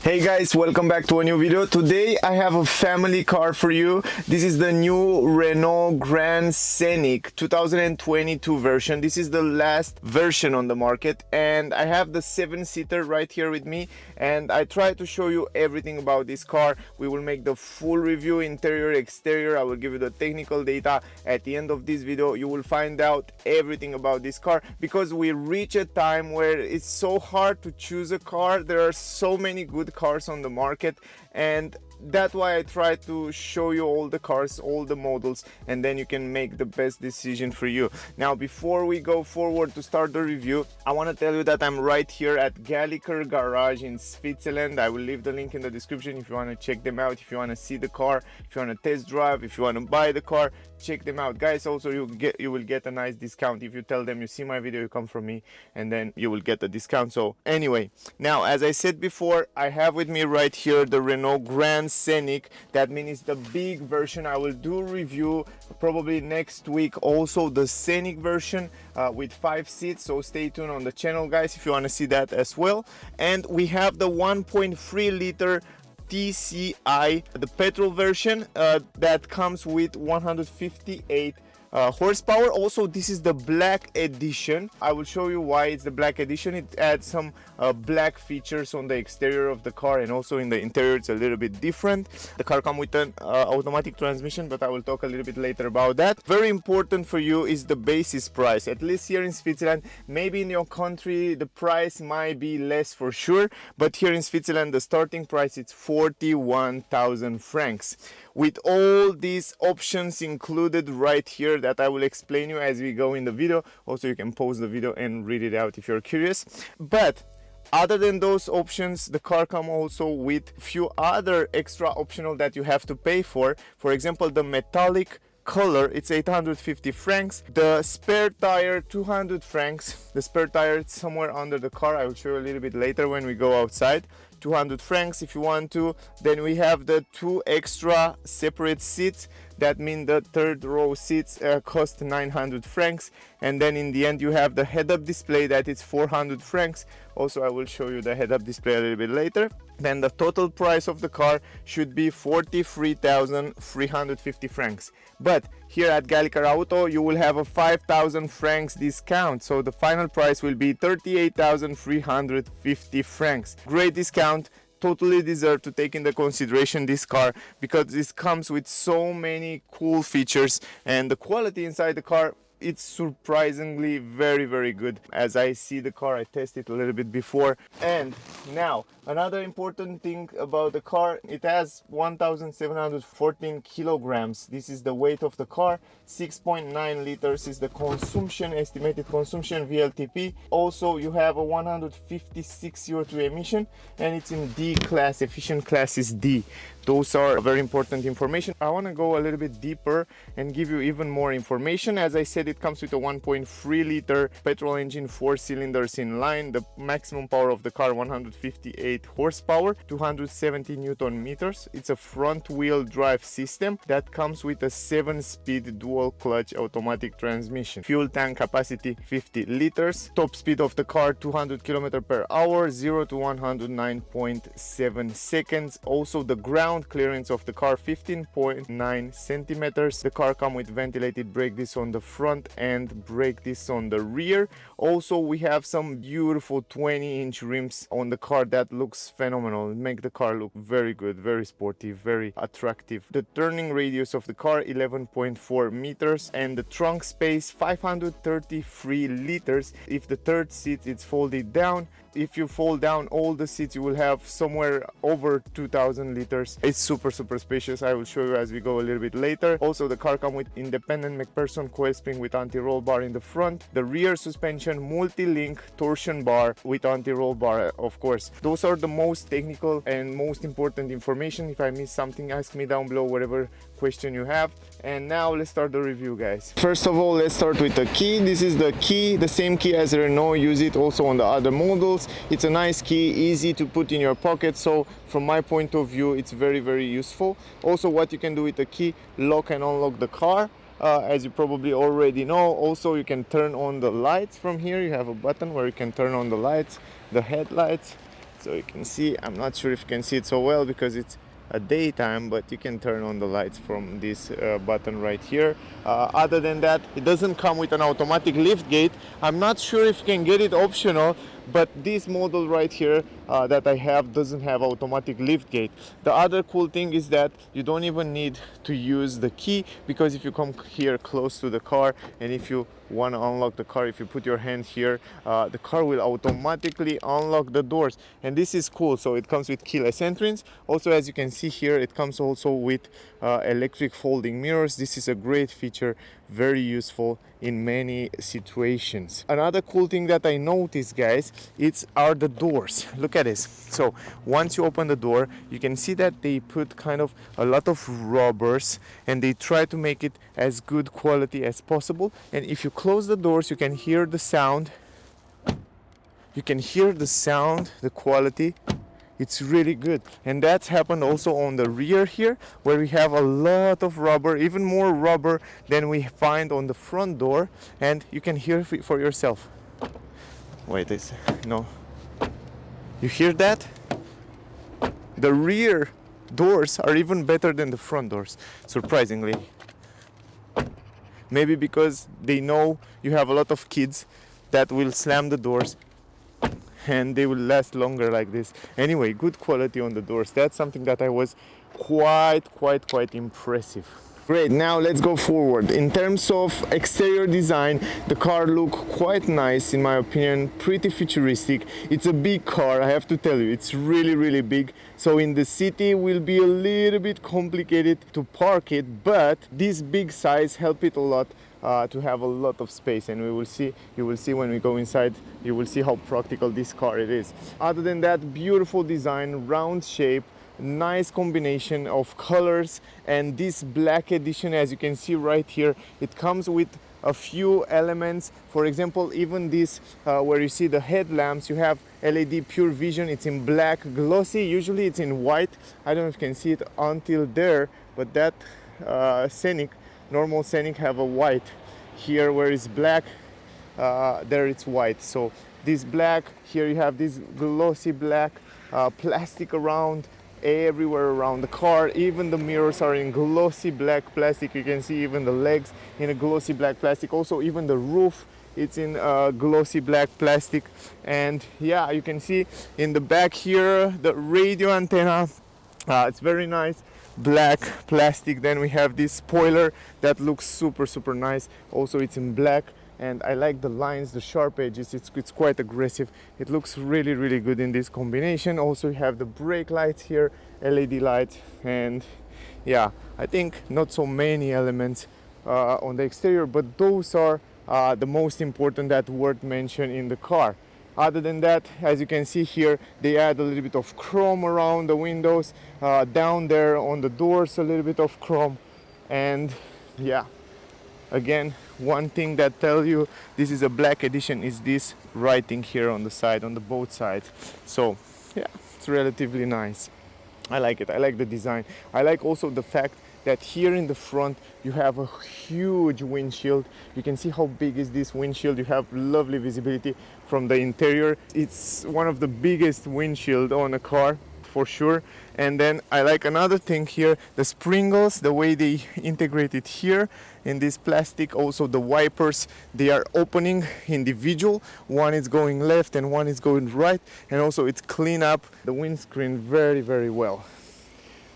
Hey guys, welcome back to a new video. Today I have a family car for you. This is the new Renault Grand Scenic 2022 version. This is the last version on the market, and I have the 7-seater right here with me, and I try to show you everything about this car. We will make the full review, interior, exterior. I will give you the technical data. At the end of this video you will find out everything about this car, because we reach a time where it's so hard to choose a car. There are so many good cars on the market, and that's why I try to show you all the cars, all the models, and then you can make the best decision for you. Now, before we go forward to start the review, I want to tell you that I'm right here at Galliker Garage in Switzerland. I will leave the link in the description if you want to check them out, if you want to see the car, if you want to test drive, if you want to buy the car. Check them out, guys. Also, you will get a nice discount if you tell them you see my video, you come from me, and then you will get a discount. So anyway, now as I said before, I have with me right here the Renault Grand Scenic. That means it's the big version. I will do review probably next week also the Scenic version with 5 seats, so stay tuned on the channel, guys, if you want to see that as well. And we have the 1.3 liter TCI, the petrol version, that comes with 158 horsepower. Also, this is the black edition. I will show you why it's the black edition. It adds some black features on the exterior of the car, and also in the interior it's a little bit different. The car comes with an automatic transmission, but I will talk a little bit later about that. Very important for you is the basis price. At least here in Switzerland, maybe in your country the price might be less for sure, but here in Switzerland the starting price is 41,000 francs, with all these options included right here that I will explain you as we go in the video. Also, you can pause the video and read it out if you're curious. But other than those options, the car comes also with few other extra optional that you have to pay for. For example, the metallic color, it's 850 francs. The spare tire, 200 francs. The spare tire is somewhere under the car. I will show you a little bit later when we go outside. 200 francs if you want to. Then we have the 2 extra separate seats. That means the third row seats cost 900 francs. And then in the end you have the head-up display that is 400 francs. Also, I will show you the head-up display a little bit later. Then the total price of the car should be 43,350 francs. But here at Galliker Auto you will have a 5,000 francs discount, so the final price will be 38,350 francs. Great discount. Totally deserve to take into consideration this car, because this comes with so many cool features, and the quality inside the car, it's surprisingly very good. As I see the car, I tested a little bit before. And now another important thing about the car, it has 1,714 kilograms. This is the weight of the car. 6.9 liters is the consumption, estimated consumption, VLTP. Also, you have a 156 CO2 emission, and it's in D class. Efficient class is D. Those are very important information. I want to go a little bit deeper and give you even more information. As I said, it comes with a 1.3 liter petrol engine, 4 cylinders in line. The maximum power of the car, 158 horsepower, 270 newton meters. It's a front wheel drive system that comes with a 7-speed dual clutch automatic transmission. Fuel tank capacity 50 liters. Top speed of the car 200 km per hour, 0 to 109.7 seconds. Also, the ground clearance of the car 15.9 centimeters. The car comes with ventilated brake discs on the front and brake discs on the rear. Also, we have some beautiful 20-inch rims on the car that looks phenomenal. Make the car look very good, very sporty, very attractive. The turning radius of the car 11.4 meters, and the trunk space 533 liters. If the third seat is folded down, if you fold down all the seats, you will have somewhere over 2,000 liters. It's super spacious. I will show you as we go a little bit later. Also, the car comes with independent McPherson coil spring with anti-roll bar in the front. The rear suspension, Multilink torsion bar with anti-roll bar, of course. Those are the most technical and most important information. If I miss something, ask me down below, whatever question you have. And now let's start the review, guys. First of all, let's start with the key. This is the key, the same key as Renault. Use it also on the other models. It's a nice key, easy to put in your pocket, so from my point of view it's very useful. Also, what you can do with the key, lock and unlock the car. As you probably already know, also you can turn on the lights from here. You have a button where you can turn on the lights, the headlights, So you can see, I'm not sure if you can see it so well because it's a daytime, but you can turn on the lights from this button right here. Other than that, it doesn't come with an automatic lift gate. I'm not sure if you can get it optional, but this model right here that I have doesn't have automatic lift gate. The other cool thing is that you don't even need to use the key, because if you come here close to the car and if you want to unlock the car, if you put your hand here, the car will automatically unlock the doors, and this is cool. So it comes with keyless entrance. Also, as you can see here, it comes also with electric folding mirrors. This is a great feature, very useful in many situations. Another cool thing that I noticed, guys, are the doors. Look at this. So once you open the door, you can see that they put kind of a lot of rubbers, and they try to make it as good quality as possible. And if you close the doors, you can hear the sound. You can hear the sound, the quality. It's really good. And that's happened also on the rear here, where we have a lot of rubber, even more rubber than we find on the front door, and you can hear it for yourself. Wait, no. You hear that? The rear doors are even better than the front doors, surprisingly. Maybe because they know you have a lot of kids that will slam the doors and they will last longer like this. Anyway, good quality on the doors. That's something that I was quite impressive. Great, now let's go forward. In terms of exterior design, the car look quite nice in my opinion, pretty futuristic. It's a big car, I have to tell you, it's really big. So in the city will be a little bit complicated to park it, but this big size help it a lot to have a lot of space, and you will see when we go inside, you will see how practical this car it is. Other than that, beautiful design, round shape, nice combination of colors, and this black edition, as you can see right here, it comes with a few elements. For example, even this where you see the headlamps, you have LED pure vision. It's in black glossy, usually it's in white. I don't know if you can see it until there, but that Scenic, normal Scenic have a white here where it's black, there it's white. So this black here, you have this glossy black plastic around everywhere around the car. Even the mirrors are in glossy black plastic. You can see even the legs in a glossy black plastic. Also even the roof, it's in glossy black plastic. And yeah, you can see in the back here the radio antenna, it's very nice, black plastic. Then we have this spoiler that looks super nice. Also it's in black, and I like the lines, the sharp edges. It's quite aggressive. It looks really good in this combination. Also you have the brake lights here, LED lights, and yeah, I think not so many elements on the exterior, but those are the most important that worth mention in the car. Other than that, as you can see here, they add a little bit of chrome around the windows, down there on the doors a little bit of chrome. And yeah, again, one thing that tell you this is a black edition is this writing here on the side, on the both sides. So yeah, it's relatively nice. I like it. I like the design. I like also the fact that here in the front you have a huge windshield. You can see how big is this windshield. You have lovely visibility from the interior. It's one of the biggest windshield on a car for sure. And then I like another thing here, the sprinkles, the way they integrate it here in this plastic. Also the wipers, they are opening individual. One is going left and one is going right, and also it's clean up the windscreen very well.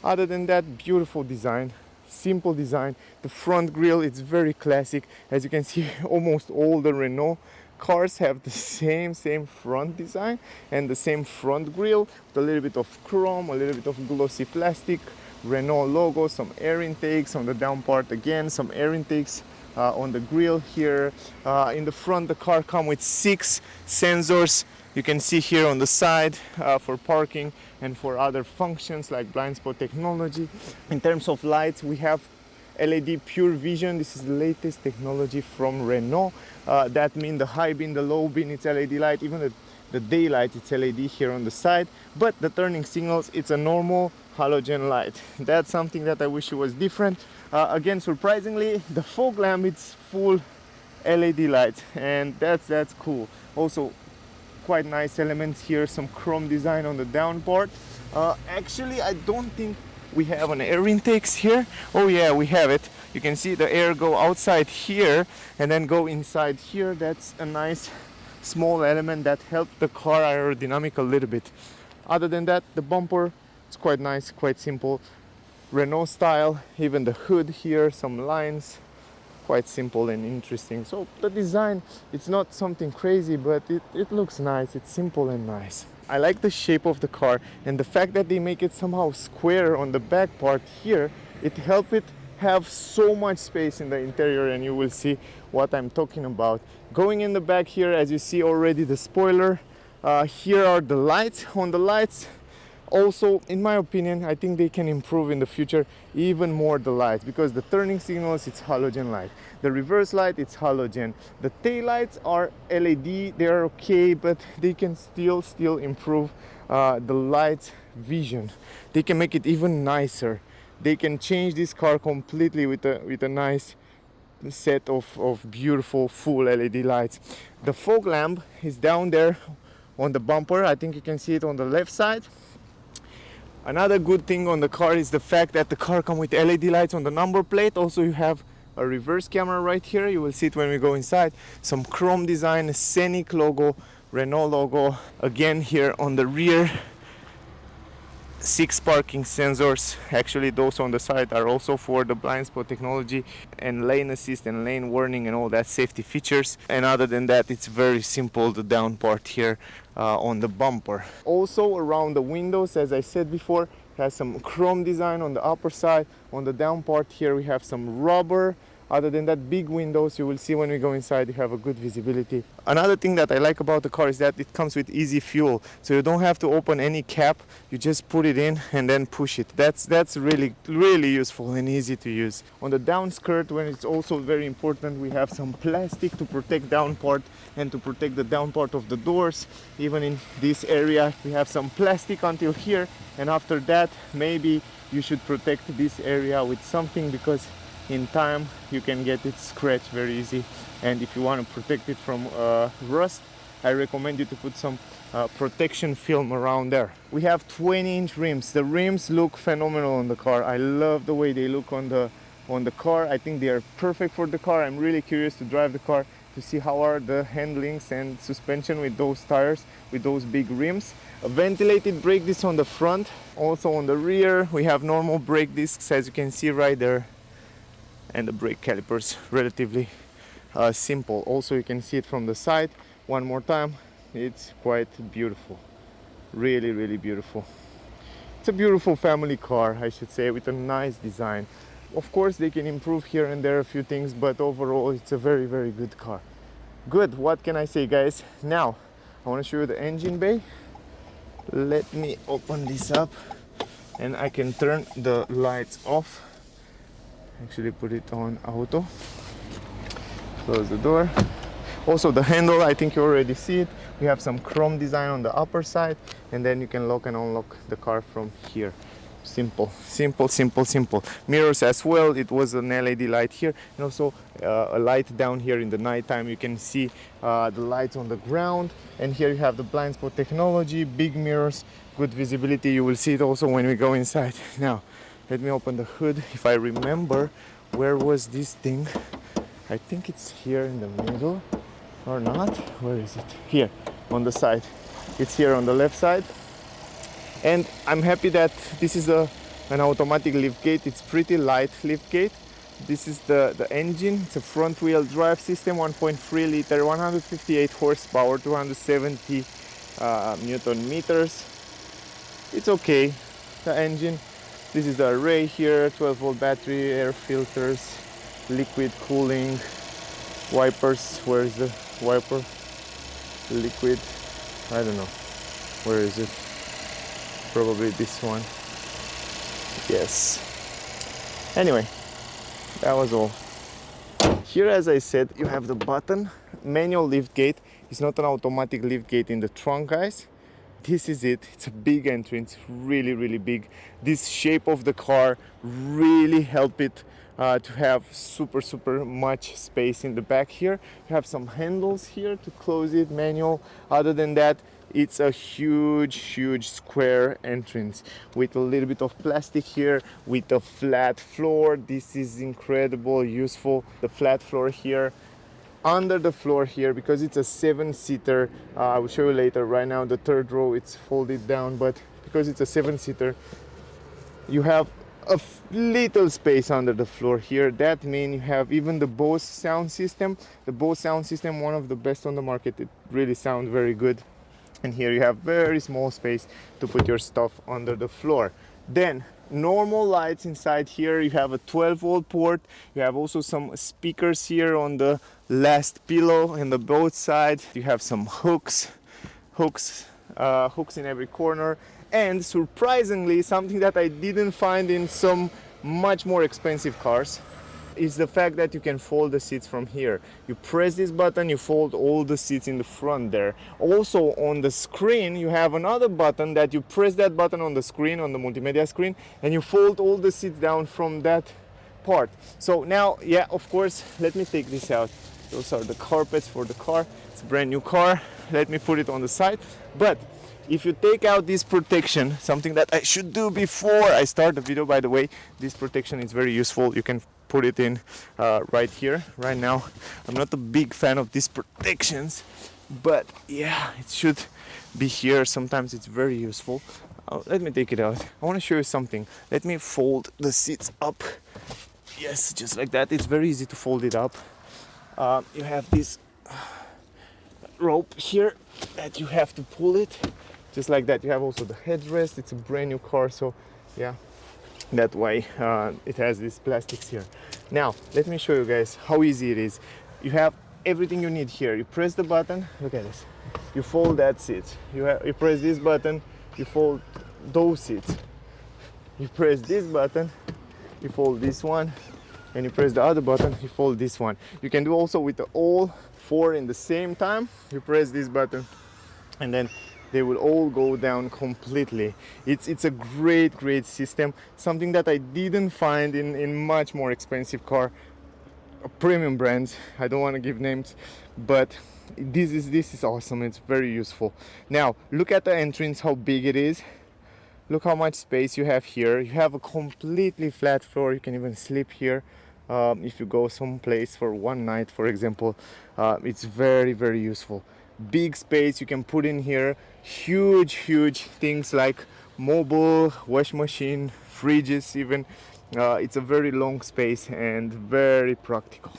Other than that, beautiful design, simple design. The front grille, it's very classic. As you can see, almost all the Renault cars have the same front design and the same front grille with a little bit of chrome, a little bit of glossy plastic, Renault logo, some air intakes on the down part, again some air intakes on the grille here. In the front, the car comes with 6 sensors. You can see here on the side for parking and for other functions like blind spot technology. In terms of lights, we have LED pure vision. This is the latest technology from Renault. That means the high beam, the low beam, it's LED light. Even the daylight, it's LED here on the side. But the turning signals, it's a normal halogen light. That's something that I wish it was different. Again, surprisingly, the fog lamp, it's full LED light, and that's cool. Also, quite nice elements here, some chrome design on the down part. Actually, I don't think we have an air intakes here. Oh yeah, we have it. You can see the air go outside here and then go inside here. That's a nice small element that helped the car aerodynamic a little bit. Other than that, the bumper, it's quite nice, quite simple. Renault style, even the hood here, some lines, quite simple and interesting. So the design, it's not something crazy, but it looks nice, it's simple and nice. I like the shape of the car, and the fact that they make it somehow square on the back part here, it helps it have so much space in the interior, and you will see what I'm talking about. Going in the back here, as you see already, the spoiler, here are the lights. On the lights, also, in my opinion, I think they can improve in the future even more the lights, because the turning signals, it's halogen light. The reverse light, it's halogen. The tail lights are LED, they are okay, but they can still improve the light vision. They can make it even nicer. They can change this car completely with a nice set of beautiful full LED lights. The fog lamp is down there on the bumper. I think you can see it on the left side. Another good thing on the car is the fact that the car comes with LED lights on the number plate. Also, you have a reverse camera right here. You will see it when we go inside. Some chrome design, a Scenic logo, Renault logo. Again, here on the rear, 6 parking sensors. Actually, those on the side are also for the blind spot technology and lane assist and lane warning and all that safety features. And other than that, it's very simple, the down part here on the bumper. Also around the windows, as I said before, has some chrome design on the upper side. On the down part here we have some rubber. Other than that, big windows, you will see when we go inside, you have a good visibility. Another thing that I like about the car is that it comes with easy fuel. So you don't have to open any cap, you just put it in and then push it. That's really useful and easy to use. On the down skirt, when it's also very important, we have some plastic to protect down part and to protect the down part of the doors. Even in this area, we have some plastic until here. And after that, maybe you should protect this area with something, because in time you can get it scratched very easy. And if you want to protect it from rust, I recommend you to put some protection film around there. We have 20-inch rims. The rims look phenomenal on the car. I love the way they look on the car. I think they are perfect for the car. I'm really curious to drive the car to see how are the handlings and suspension with those tires, with those big rims. A ventilated brake disc on the front. Also on the rear we have normal brake discs, as you can see right there. And the brake calipers relatively simple. Also, you can see it from the side. One more time, it's quite beautiful, really beautiful. It's a beautiful family car, I should say, with a nice design. Of course, they can improve here and there a few things, but overall it's a very good car. Good, what can I say, guys? Now I want to show you the engine bay. Let me open this up and I can turn the lights off. Actually put it on auto. Close the door. Also the handle, I think you already see it. We have some chrome design on the upper side, and then you can lock and unlock the car from here. Simple. Mirrors as well. It was an LED light here, and also a light down here in the nighttime. You can see the lights on the ground, and here you have the blind spot technology, big mirrors, good visibility. You will see it also when we go inside. Now let me open the hood. If I remember, where was this thing? I think it's here in the middle, or not? Where is it? Here, on the side. It's here on the left side. And I'm happy that this is an automatic lift gate. It's pretty light lift gate. This is the engine. It's a front wheel drive system, 1.3 liter, 158 horsepower, 270 Newton meters. It's okay, the engine. This is the array here, 12-volt battery, air filters, liquid cooling, wipers. Where is the wiper? Liquid, I don't know. Where is it? Probably this one. Yes. Anyway, that was all. Here, as I said, you have the button. Manual lift gate. It's not an automatic lift gate in the trunk, guys. This is it. It's a big entrance, really big. This shape of the car really help it to have super much space in the back here. You have some handles here to close it, manual. Other than that, it's a huge square entrance with a little bit of plastic here, with a flat floor. This is incredible, useful. The flat floor here, under the floor here, because it's a 7-seater. I will show you later. Right now the third row it's folded down, but because it's a 7-seater, you have a little space under the floor here. That means you have even the Bose sound system. The Bose sound system, one of the best on the market. It really sounds very good. And here you have very small space to put your stuff under the floor. Then normal lights inside here. You have a 12-volt port. You have also some speakers here on the last pillow and the both sides. You have some hooks in every corner. And surprisingly, something that I didn't find in some much more expensive cars is the fact that you can fold the seats from here. You press this button, you fold all the seats in the front there. Also on the screen, you have another button that you press that button on the screen, on the multimedia screen, and you fold all the seats down from that part. So now, yeah, of course, let me take this out. Those are the carpets for the car. It's a brand new car. Let me put it on the side. But if you take out this protection, something that I should do before I start the video, by the way, this protection is very useful. You can put it in right here. Right now, I'm not a big fan of these protections, but yeah, it should be here. Sometimes it's very useful. Let me take it out. I want to show you something. Let me fold the seats up. Yes, just like that. It's very easy to fold it up. You have this rope here that you have to pull it just like that. You have also the headrest. It's a brand new car, so yeah, that way it has these plastics here. Now let me show you guys how easy it is. You have everything you need here. You press the button, look at this, you fold that seat. You press this button, you fold those seats. You press this button, you fold this one, and you press the other button, you fold this one. You can do also with the all 4 in the same time. You press this button and then they will all go down completely. It's a great system, something that I didn't find in much more expensive car, premium brands. I don't want to give names, but this is awesome. It's very useful. Now look at the entrance, how big it is. Look how much space you have here. You have a completely flat floor. You can even sleep here if you go someplace for one night, for example. It's very useful. Big space you can put in here. Huge things like mobile, wash machine, fridges even. It's a very long space and very practical.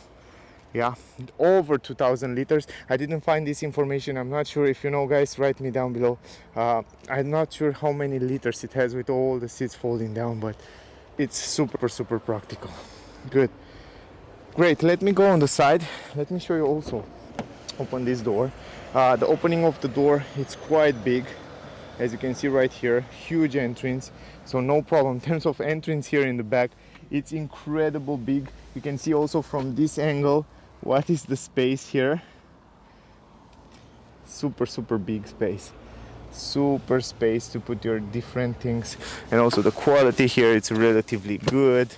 Yeah, over 2,000 liters. I didn't find this information. I'm not sure. If you know, guys, write me down below. I'm not sure how many liters it has with all the seats folding down, but it's super practical. Good, great. Let me go on the side. Let me show you also. Open this door. The opening of the door, it's quite big, as you can see right here. Huge entrance, so no problem in terms of entrance here in the back. It's incredible big. You can see also from this angle what is the space here. Super big space, super space to put your different things. And also the quality here, it's relatively good.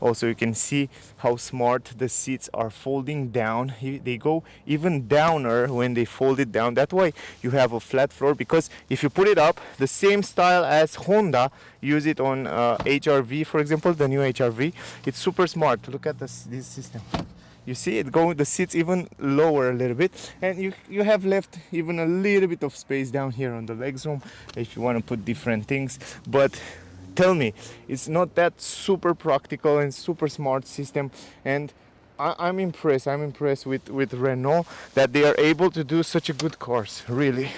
Also you can see how smart the seats are folding down. They go even downer when they fold it down. That way you have a flat floor, because if you put it up the same style as Honda, use it on HR-V, for example, the new HR-V, it's super smart. Look at this system. You see it going, the seats even lower a little bit, and you have left even a little bit of space down here on the legs room if you want to put different things. But tell me, it's not that super practical and super smart system, and I'm impressed with Renault that they are able to do such a good cars. Really,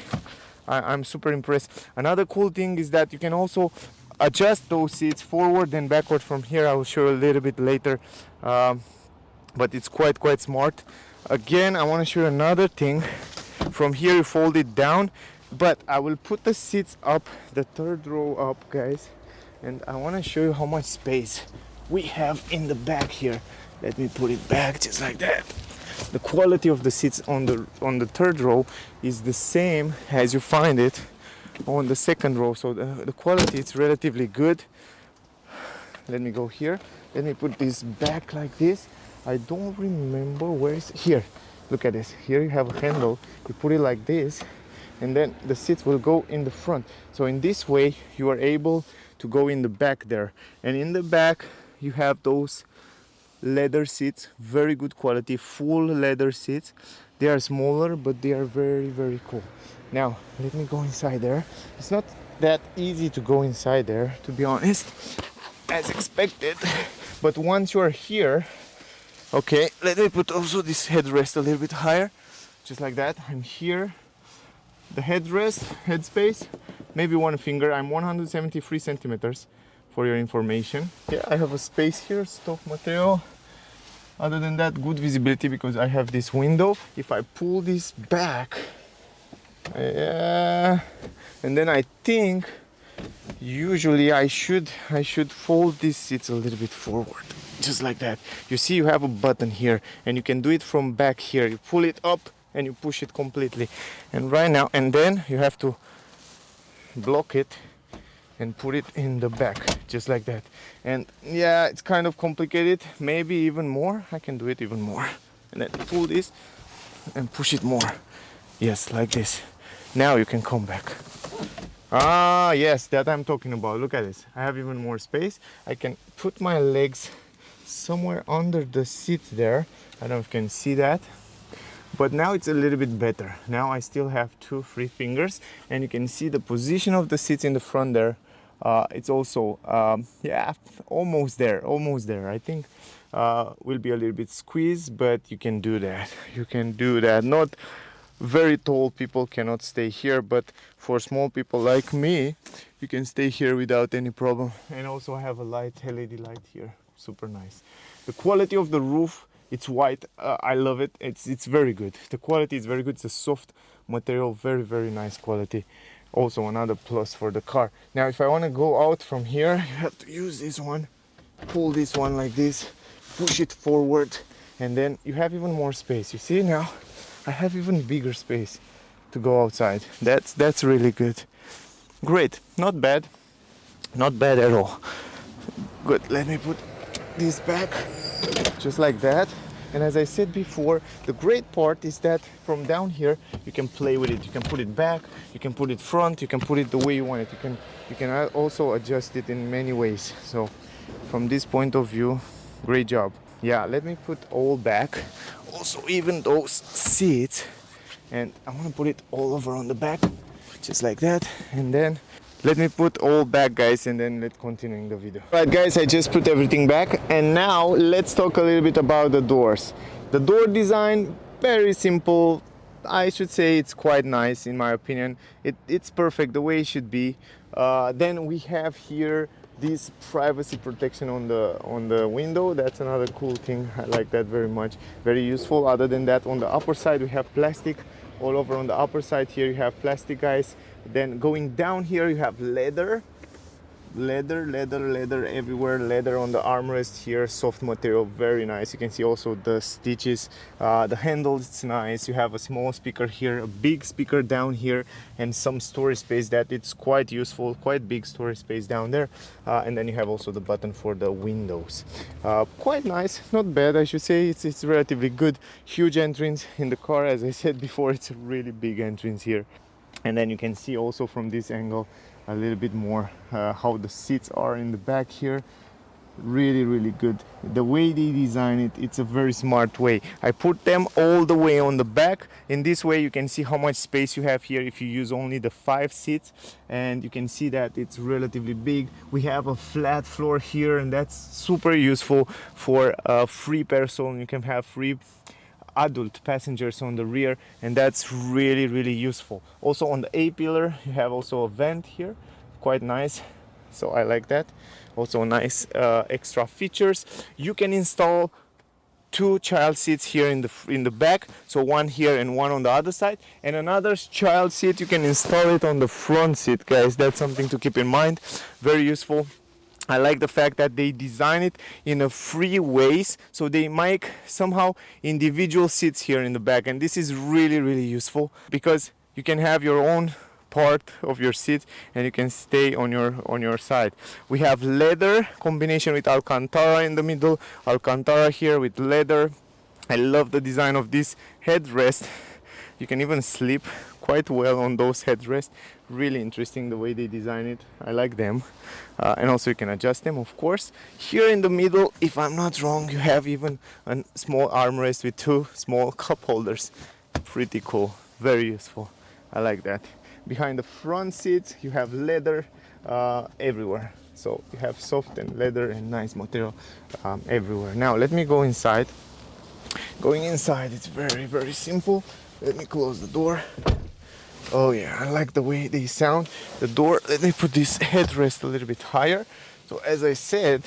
I'm super impressed. Another cool thing is that you can also adjust those seats forward and backward from here. I will show you a little bit later, but it's quite smart. Again, I want to show you another thing. From here you fold it down, but I will put the seats up, the third row up, guys, and I want to show you how much space we have in the back here. Let me put it back just like that. The quality of the seats on the third row is the same as you find it on the second row, so the quality is relatively good. Let me go here. Let me put this back like this. I don't remember where is here. Look at this. Here you have a handle. You put it like this, and then the seats will go in the front. So in this way, you are able to go in the back there. And in the back, you have those leather seats, very good quality, full leather seats. They are smaller, but they are very, very cool. Now, let me go inside there. It's not that easy to go inside there, to be honest, as expected. But once you are here, okay, let me put also this headrest a little bit higher, just like that. I'm here. The headrest, headspace, maybe one finger. I'm 173 centimeters for your information. Yeah, I have a space here, stock material. Other than that, good visibility because I have this window. If I pull this back, and then I think usually I should fold these seats a little bit forward, just like that. You see, you have a button here, and you can do it from back here. You pull it up and you push it completely. And right now, and then you have to block it and put it in the back, just like that. And yeah, it's kind of complicated, maybe even more. I can do it even more. And then pull this and push it more. Yes, like this. Now you can come back. Ah, yes, that I'm talking about. Look at this. I have even more space. I can put my legs somewhere under the seat there. I don't know if you can see that. But now it's a little bit better. Now I still have 2 free fingers, and you can see the position of the seats in the front there. It's also, yeah, almost there, almost there. I think will be a little bit squeezed, but you can do that. You can do that. Not very tall people cannot stay here, but for small people like me, you can stay here without any problem. And also I have a light, LED light here. Super nice. The quality of the roof, it's white. I love it. It's very good. The quality is very good. It's a soft material, very, very nice quality. Also another plus for the car. Now if I want to go out from here, you have to use this one, pull this one like this, push it forward, and then you have even more space. You see, now I have even bigger space to go outside. That's really good. Great. Not bad. Not bad at all. Good. Let me put this back just like that. And as I said before, the great part is that from down here you can play with it. You can put it back, you can put it front, you can put it the way you want it. You can also adjust it in many ways. So from this point of view, great job. Yeah, let me put all back. Also even those seats, and I want to put it all over on the back, just like that. And then let me put all back, guys, and then let's continue the video. Right, guys, I just put everything back, and now let's talk a little bit about the doors. The door design, very simple. I should say it's quite nice in my opinion. It's perfect the way it should be. Then we have here this privacy protection on the window. That's another cool thing. I like that very much. Very useful. Other than that, on the upper side we have plastic all over. On the upper side here you have plastic, guys. Then going down here you have leather everywhere. Leather on the armrest here, soft material, very nice. You can see also the stitches, the handles, it's nice. You have a small speaker here, a big speaker down here, and some storage space that it's quite useful, quite big storage space down there. And then you have also the button for the windows. Quite nice, not bad, I should say. It's relatively good. Huge entrance in the car. As I said before, it's a really big entrance here. And then you can see also from this angle a little bit more how the seats are in the back here. Really good. The way they design it, it's a very smart way. I put them all the way on the back. In this way you can see how much space you have here if you use only the 5 seats, and you can see that it's relatively big. We have a flat floor here, and that's super useful for a free person. You can have free adult passengers on the rear, and that's really useful. Also on the A-pillar you have also a vent here, quite nice, so I like that. Also nice extra features. You can install 2 child seats here in the back, so one here and one on the other side, and another child seat you can install it on the front seat, guys. That's something to keep in mind. Very useful. I like the fact that they design it in a free ways, so they make somehow individual seats here in the back, and this is really useful because you can have your own part of your seat, and you can stay on your side. We have leather combination with Alcantara in the middle, Alcantara here with leather. I love the design of this headrest. You can even sleep quite well on those headrests. Really interesting the way they design it. I like them. And also you can adjust them, of course. Here in the middle, if I'm not wrong, you have even a small armrest with two small cup holders. Pretty cool, very useful. I like that. Behind the front seats, you have leather everywhere. So you have soft and leather and nice material everywhere. Now let me go inside. Going inside, it's very simple. Let me close the door. Oh yeah, I like the way they sound. The door, let me put this headrest a little bit higher. So as I said,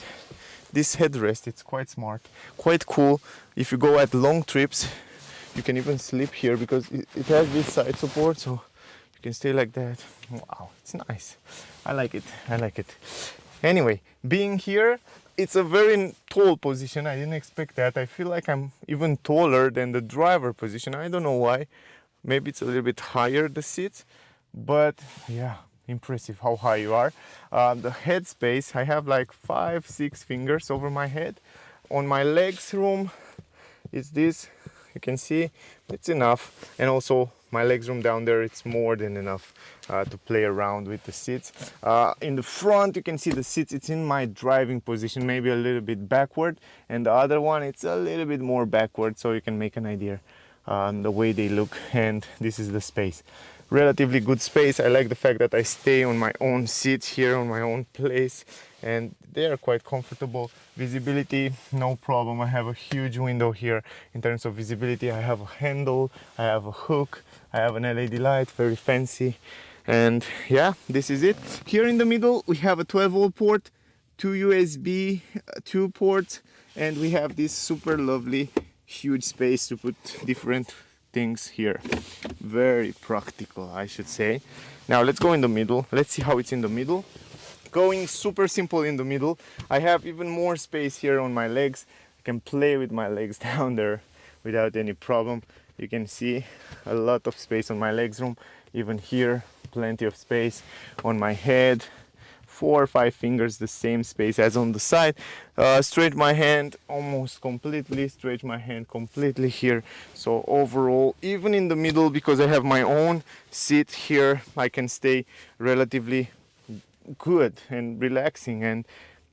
this headrest, it's quite smart, quite cool. If you go at long trips, you can even sleep here because it has this side support, so you can stay like that. Wow, it's nice. I like it, I like it. Anyway, being here, it's a very tall position. I didn't expect that. I feel like I'm even taller than the driver position. I don't know why. Maybe it's a little bit higher, the seats, but yeah, impressive how high you are. The head space, I have like 5-6 fingers over my head. On my legs room, it's this, you can see, it's enough. And also my legs room down there, it's more than enough to play around with the seats. In the front, you can see the seats, it's in my driving position, maybe a little bit backward. And the other one, it's a little bit more backward, so you can make an idea. The way they look, and this is the space. Relatively good space. I like the fact that I stay on my own seat here, on my own place, and they are quite comfortable. Visibility, no problem. I have a huge window here in terms of visibility. I have a handle, I have a hook, I have an LED light, very fancy. And yeah, this is it. Here in the middle, we have a 12-volt port, 2 USB, 2 ports, and we have this super lovely huge space to put different things here. Very practical, I should say. Now let's go in the middle. Let's see how it's in the middle. Going super simple in the middle. I have even more space here on my legs. I can play with my legs down there without any problem. You can see a lot of space on my legs room. Even here, plenty of space on my head. 4 or 5 fingers, the same space as on the side. Straight my hand almost completely, stretch my hand completely here. So overall, even in the middle, because I have my own seat here, I can stay relatively good and relaxing, and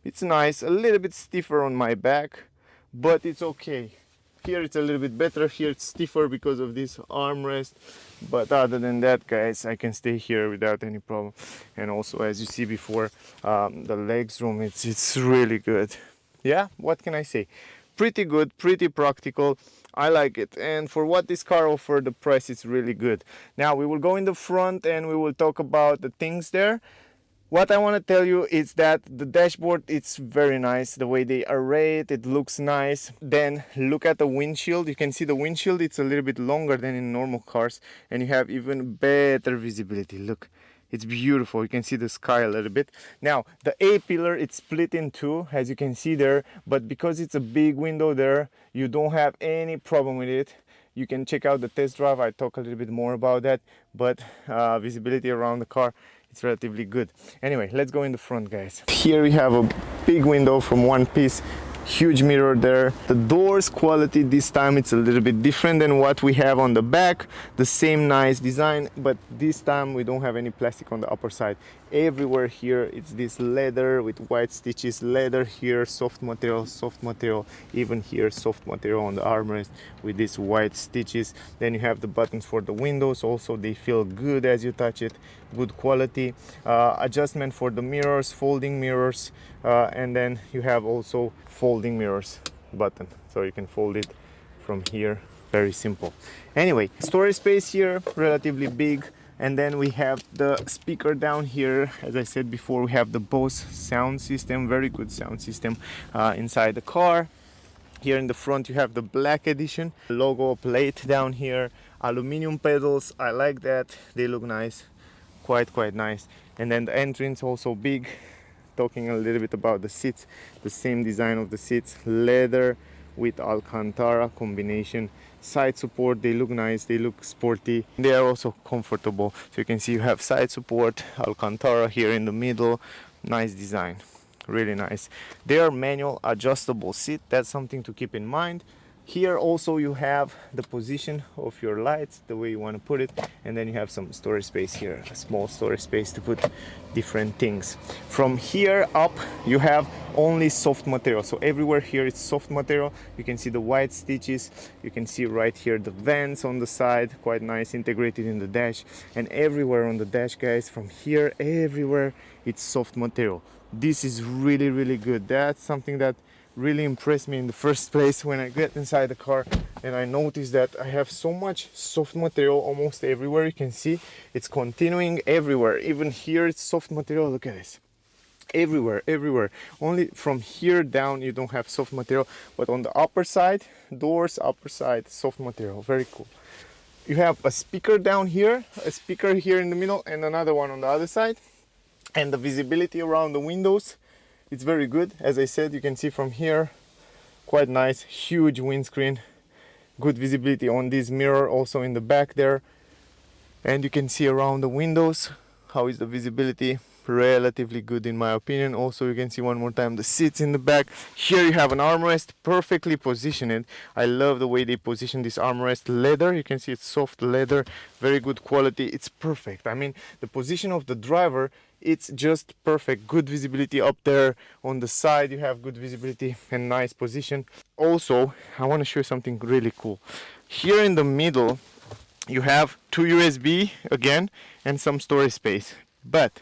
it's nice. A little bit stiffer on my back, but it's okay. Here it's a little bit better. Here it's stiffer because of this armrest, but other than that, guys, I can stay here without any problem. And also, as you see before, the legs room, it's really good. Yeah, what can I say? Pretty good, pretty practical. I like it, and for what this car offers, the price is really good. Now we will go in the front and we will talk about the things there. What I want to tell you is that the dashboard, it's very nice. The way they array it, it looks nice. Then look at the windshield. You can see the windshield, it's a little bit longer than in normal cars, and you have even better visibility. Look, it's beautiful. You can see the sky a little bit. Now the A-pillar, it's split in two, as you can see there, but because it's a big window there, you don't have any problem with it. You can check out the test drive. I talk a little bit more about that, but visibility around the car, it's relatively good. Anyway, let's go in the front, guys. Here we have a big window from one piece, huge mirror there. The doors quality this time, it's a little bit different than what we have on the back. The same nice design, but this time we don't have any plastic on the upper side. Everywhere here it's this leather with white stitches. Leather here, soft material. Even here, soft material on the armrest with these white stitches. Then you have the buttons for the windows. Also, they feel good as you touch it. Good quality. Adjustment for the mirrors, folding mirrors, and then you have also folding mirrors button, so you can fold it from here. Very simple. Anyway, storage space here, relatively big. And then we have the speaker down here. As I said before, we have the Bose sound system, very good sound system inside the car. Here in the front you have the black edition logo plate down here, aluminum pedals. I like that, they look nice, quite nice. And then the entrance also big. Talking a little bit about the seats, the same design of the seats, leather with Alcantara combination. side support. They look nice, they look sporty, they are also comfortable. So you can see you have side support, Alcantara here in the middle. Nice design, really nice. They are manual adjustable seat, that's something to keep in mind. Here also you have the position of your lights, the way you want to put it, and then you have some storage space here, a small storage space to put different things. From here up you have only soft material, so everywhere here it's soft material. You can see the white stitches, you can see right here the vents on the side, quite nice, integrated in the dash, and everywhere on the dash, guys, from here everywhere it's soft material. This is really good. That's something that really impressed me in the first place when I get inside the car, and I noticed that I have so much soft material almost everywhere. You can see it's continuing everywhere, even here it's soft material. Look at this, everywhere. Only from here down you don't have soft material, but on the upper side, doors, upper side, soft material. Very cool. You have a speaker down here, a speaker here in the middle, and another one on the other side. And the visibility around the windows, it's very good. As I said, you can see from here, quite nice, huge windscreen, good visibility on this mirror, also in the back there. And you can see around the windows, how is the visibility? Relatively good in my opinion. Also, you can see one more time the seats in the back. Here you have an armrest, perfectly positioned. I love the way they position this armrest. Leather, you can see it's soft leather, very good quality. It's perfect. I mean, the position of the driver, it's just perfect. Good visibility up there on the side, you have good visibility and nice position. Also, I want to show you something really cool. Here in the middle you have two USB again and some storage space, but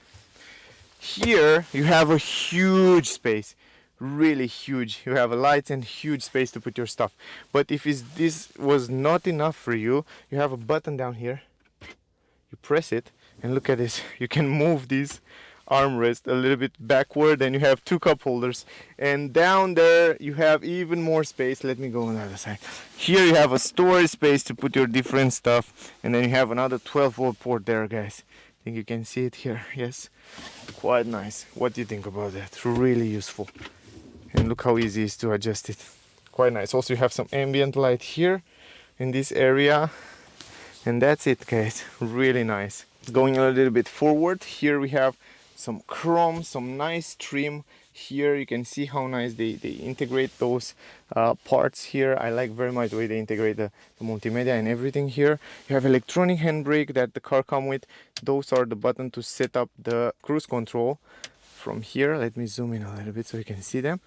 here you have a huge space, really huge. You have a light and huge space to put your stuff. But if this was not enough for you, you have a button down here. You press it and look at this, you can move this armrest a little bit backward, and you have two cup holders, and down there you have even more space. Let me go on the other side. Here you have a storage space to put your different stuff, and then you have another 12-volt port there, guys. I think you can see it here. Yes, quite nice. What do you think about that? Really useful. And look how easy it is to adjust it. Quite nice. Also, you have some ambient light here in this area, and that's it, guys. Really nice. Going a little bit forward, here we have some chrome, some nice trim. Here you can see how nice they integrate those parts here. I like very much the way they integrate the multimedia and everything here. You have electronic handbrake that the car come with. Those are the button to set up the cruise control. From here, let me zoom in a little bit so you can see them.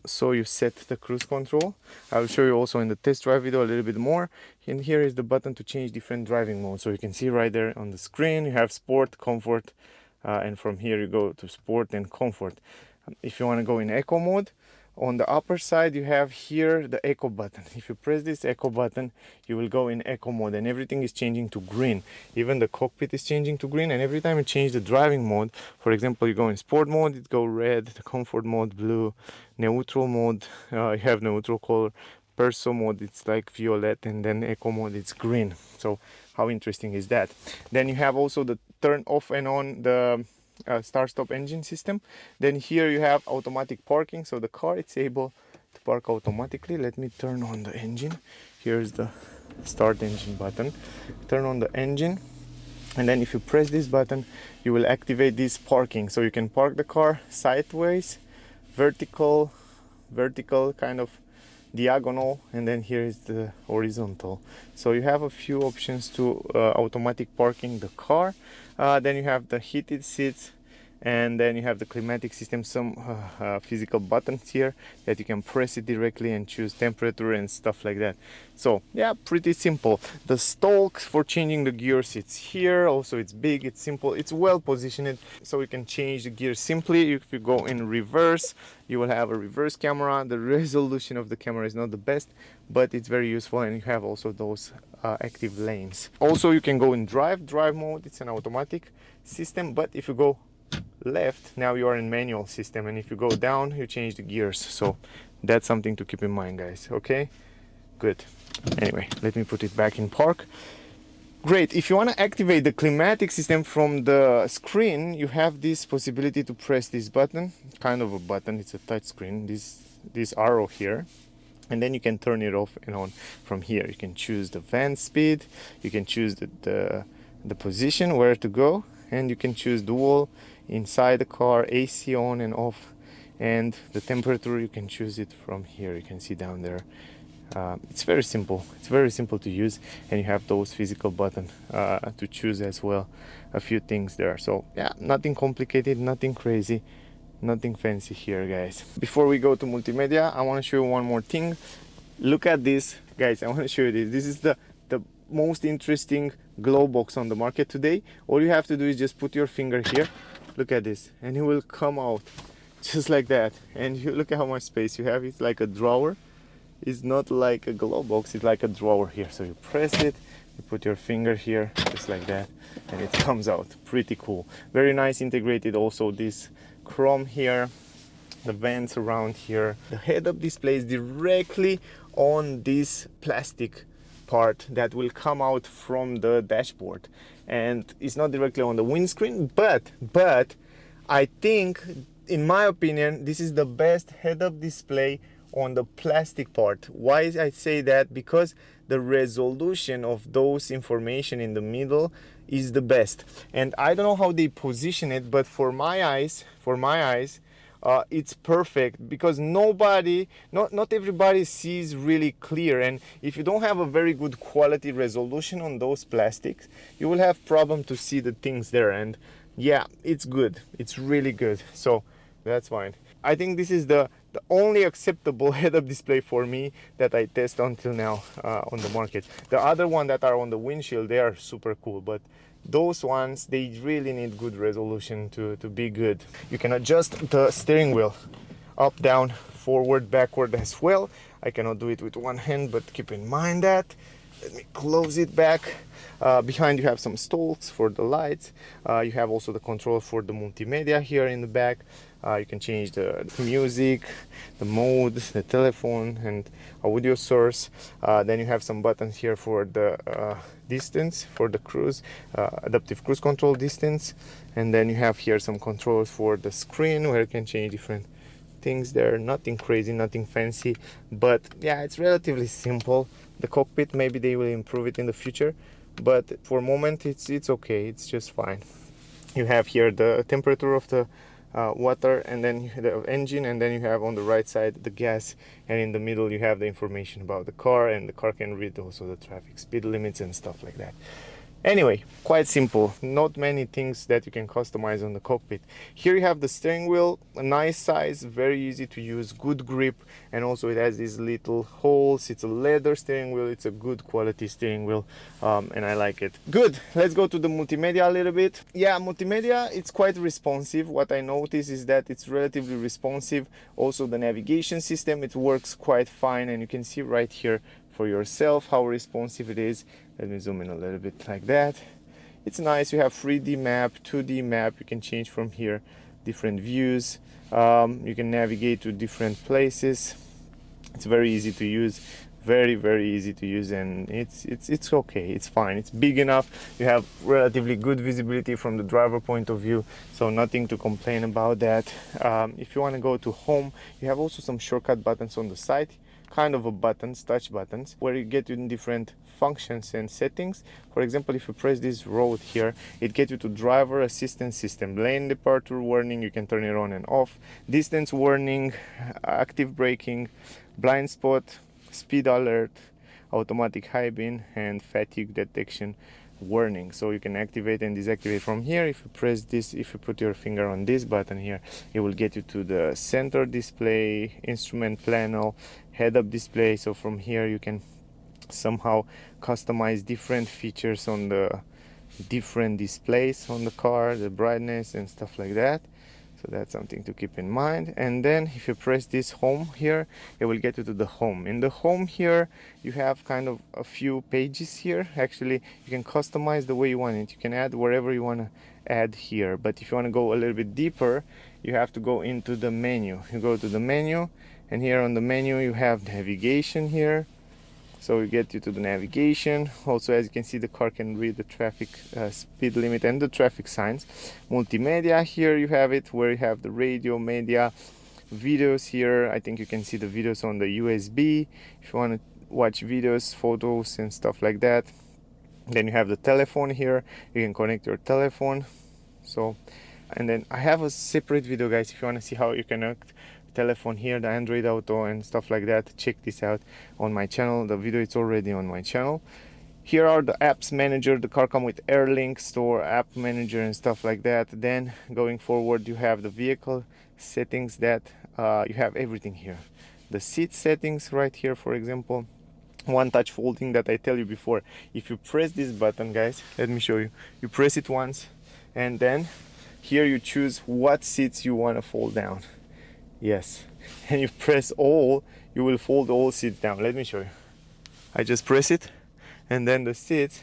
So you set the cruise control. I'll show you also in the test drive video a little bit more. And here is the button to change different driving modes. So you can see right there on the screen, you have sport, comfort, and from here you go to sport and comfort. If you want to go in eco mode, on the upper side you have here the eco button. If you press this eco button, you will go in eco mode, and everything is changing to green. Even the cockpit is changing to green, and every time you change the driving mode, for example, you go in sport mode, it go red, the comfort mode blue, neutral mode, you have neutral color, perso mode it's like violet, and then eco mode it's green. So how interesting is that? Then you have also the turn off and on the start-stop engine system. Then here you have automatic parking, so the car it's able to park automatically. Let me turn on the engine. Here's the start engine button. Turn on the engine, and then if you press this button, you will activate this parking, so you can park the car sideways, vertical, kind of diagonal, and then here is the horizontal. So you have a few options to automatic parking the car. Then you have the heated seats, and then you have the climatic system, some physical buttons here that you can press it directly and choose temperature and stuff like that. So yeah, pretty simple. The stalks for changing the gears, it's here. Also it's big, it's simple, it's well positioned, so you can change the gears simply. If you go in reverse, you will have a reverse camera. The resolution of the camera is not the best, but it's very useful, and you have also those active lanes. Also you can go in drive mode. It's an automatic system, but if you go left, now you are in manual system, and if you go down, you change the gears. So that's something to keep in mind, guys. Okay, good. Anyway, let me put it back in park. Great. If you want to activate the climatic system from the screen, you have this possibility to press this button, kind of a button, it's a touch screen, this arrow here. and then you can turn it off and on from here. You can choose the van speed, you can choose the position where to go, and you can choose dual inside the car, AC on and off, and the temperature you can choose it from here. You can see down there. It's very simple. It's very simple to use, and you have those physical button to choose as well. A few things there. So yeah, nothing complicated, nothing crazy, nothing fancy here, guys. Before we go to multimedia, I want to show you one more thing. Look at this, guys. I want to show you this. This is the most interesting glow box on the market today. All you have to do is just put your finger here. Look at this, and it will come out just like that. And you look at how much space you have. It's like a drawer. It's not like a glow box, it's like a drawer here. So you press it, you put your finger here, just like that, and it comes out. Pretty cool. Very nice integrated also this chrome here, the vents around here. The head-up display is directly on this plastic part that will come out from the dashboard. And it's not directly on the windscreen, but I think, in my opinion, this is the best head-up display on the plastic part. Why I say that? Because the resolution of those information in the middle is the best. And I don't know how they position it, but for my eyes, it's perfect, because not everybody sees really clear, and if you don't have a very good quality resolution on those plastics, you will have problem to see the things there. And yeah, it's good, it's really good, so that's fine. I think this is the only acceptable head-up display for me that I test until now on the market. The other one that are on the windshield, they are super cool, but those ones, they really need good resolution to be good. You can adjust the steering wheel up, down, forward, backward as well. I cannot do it with one hand, but keep in mind that. Let me close it back. Behind you have some stalks for the lights. You have also the control for the multimedia here in the back. You can change the music, the mode, the telephone, and audio source. Then you have some buttons here for the distance, for the cruise, adaptive cruise control distance. And then you have here some controls for the screen where you can change different things there. Nothing crazy, nothing fancy, but yeah, it's relatively simple. The cockpit, maybe they will improve it in the future, but for a moment it's okay, it's just fine. You have here the temperature of the water, and then the engine, and then you have on the right side the gas, and in the middle you have the information about the car, and the car can read also the traffic speed limits and stuff like that. Anyway, quite simple, not many things that you can customize on the cockpit. Here you have the steering wheel, a nice size, very easy to use, good grip, and also it has these little holes. It's a leather steering wheel, it's a good quality steering wheel, and I like it. Good, let's go to the multimedia a little bit. Yeah, multimedia, it's quite responsive. What I notice is that it's relatively responsive. Also the navigation system, it works quite fine, and you can see right here for yourself how responsive it is. Let me zoom in a little bit like that. It's nice. You have 3D map, 2D map. You can change from here different views. You can navigate to different places. It's very easy to use, very easy to use, and it's okay, it's fine, it's big enough. You have relatively good visibility from the driver point of view, so nothing to complain about that. If you want to go to home, you have also some shortcut buttons on the side, kind of a buttons, touch buttons, where you get in different functions and settings. For example, if you press this road here, it gets you to driver assistance system, lane departure warning, you can turn it on and off, distance warning, active braking, blind spot, speed alert, automatic high beam, and fatigue detection warning. So you can activate and deactivate from here. If you press this, if you put your finger on this button here, it will get you to the center display, instrument panel, head-up display. So from here you can somehow customize different features on the different displays on the car, the brightness and stuff like that. So that's something to keep in mind. And then if you press this home here, it will get you to the home. In the home here, you have kind of a few pages here. Actually, you can customize the way you want it. You can add wherever you want to add here. But if you want to go a little bit deeper, you have to go into the menu. You go to the menu, and here on the menu, you have navigation here. So we get you to the navigation. Also, as you can see, the car can read the traffic speed limit and the traffic signs. Multimedia, here you have it, where you have the radio, media, videos here. I think you can see the videos on the USB if you want to watch videos, photos and stuff like that. Then you have the telephone here, you can connect your telephone. So, and then I have a separate video, guys, if you want to see how you connect telephone here, the Android Auto and stuff like that. Check this out on my channel. The video is already on my channel. Here are the apps manager. The car comes with AirLink store, app manager and stuff like that. Then going forward, you have the vehicle settings that you have everything here. The seat settings right here, for example. One touch folding that I tell you before. If you press this button, guys, let me show you. You press it once and then here you choose what seats you want to fold down. Yes, and you press all, you will fold all seats down. Let me show you. I just press it and then the seats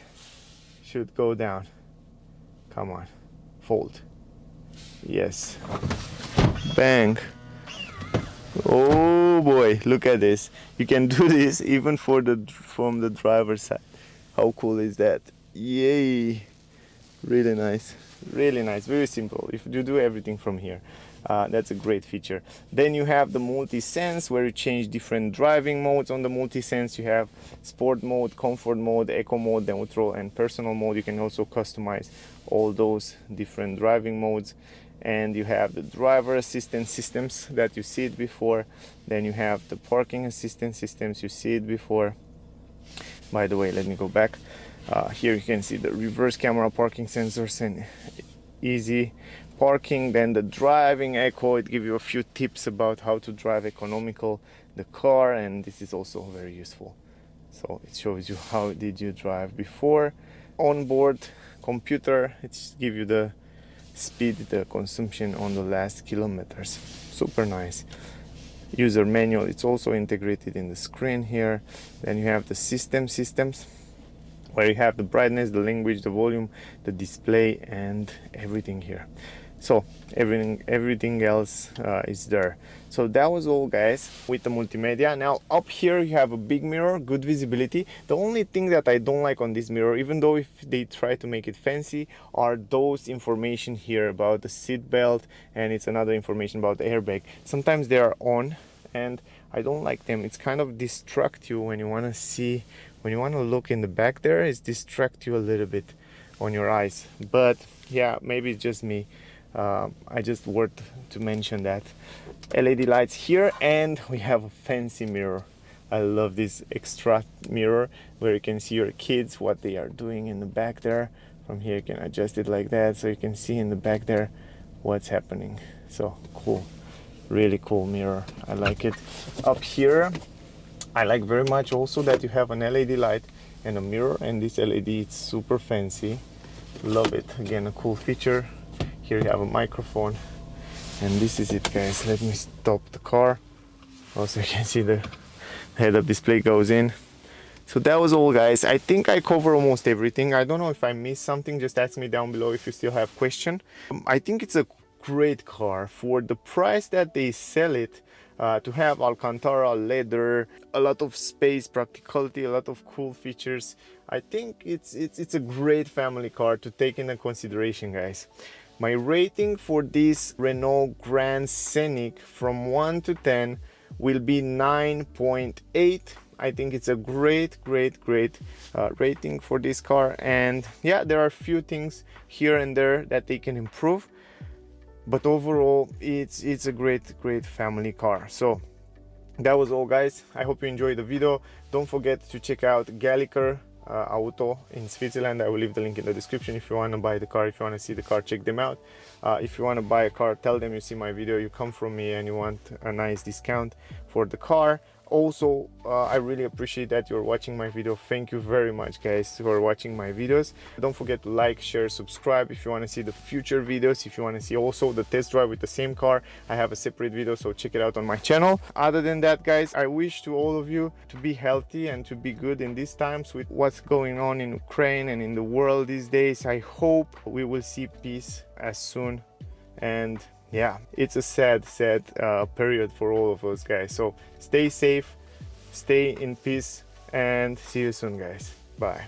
should go down. Come on, fold. Yes, bang. Oh boy, look at this. You can do this even from the driver's side. How cool is that? Yay, really nice, very simple. If you do everything from here, that's a great feature. Then you have the multi-sense, where you change different driving modes. On the multi-sense you have sport mode, comfort mode, eco mode, neutral and personal mode. You can also customize all those different driving modes. And you have the driver assistance systems that you see it before. Then you have the parking assistance systems, you see it before. By the way, let me go back. Here you can see the reverse camera, parking sensors and easy parking. Then the driving echo, it gives you a few tips about how to drive economical the car, and this is also very useful. So it shows you how did you drive before. Onboard computer, it gives you the speed, the consumption on the last kilometers. Super nice. User manual, it's also integrated in the screen here. Then you have the systems, where you have the brightness, the language, the volume, the display and everything here. So everything else is there. So that was all, guys, with the multimedia. Now up here you have a big mirror, good visibility. The only thing that I don't like on this mirror, even though if they try to make it fancy, are those information here about the seat belt, and it's another information about the airbag. Sometimes they are on and I don't like them. It's kind of distract you when you want to see, when you want to look in the back there, it's distract you a little bit on your eyes. But yeah, maybe it's just me. I just worth to mention that. LED lights here, and we have a fancy mirror. I love this extra mirror where you can see your kids, what they are doing in the back there. From here you can adjust it like that so you can see in the back there what's happening. So cool, really cool mirror. I like it. Up here I like very much also that you have an LED light and a mirror, and this LED is super fancy. Love it. Again, a cool feature. Here you have a microphone, and this is it, guys. Let me stop the car. Also you can see the head-up display goes in. So that was all, guys. I think I cover almost everything. I don't know if I missed something. Just ask me down below if you still have question. I think it's a great car for the price that they sell it. To have Alcantara leather, a lot of space, practicality, a lot of cool features. I think it's a great family car to take into consideration, guys. My rating for this Renault Grand Scenic from 1 to 10 will be 9.8. I think it's a great rating for this car. And yeah, there are a few things here and there that they can improve, but overall it's a great family car. So that was all, guys. I hope you enjoyed the video. Don't forget to check out Galliker Auto in Switzerland. I will leave the link in the description. If you want to buy the car, if you want to see the car, check them out. If you want to buy a car, tell them you see my video, you come from me, and you want a nice discount for the car. Also, I really appreciate that you're watching my video. Thank you very much, guys, for watching my videos. Don't forget to like, share, subscribe if you want to see the future videos. If you want to see also the test drive with the same car, I have a separate video, so check it out on my channel. Other than that, guys, I wish to all of you to be healthy and to be good in these times with what's going on in Ukraine and in the world these days. I hope we will see peace as soon. And yeah, it's a sad period for all of us, guys. So stay safe, stay in peace, and see you soon, guys. Bye.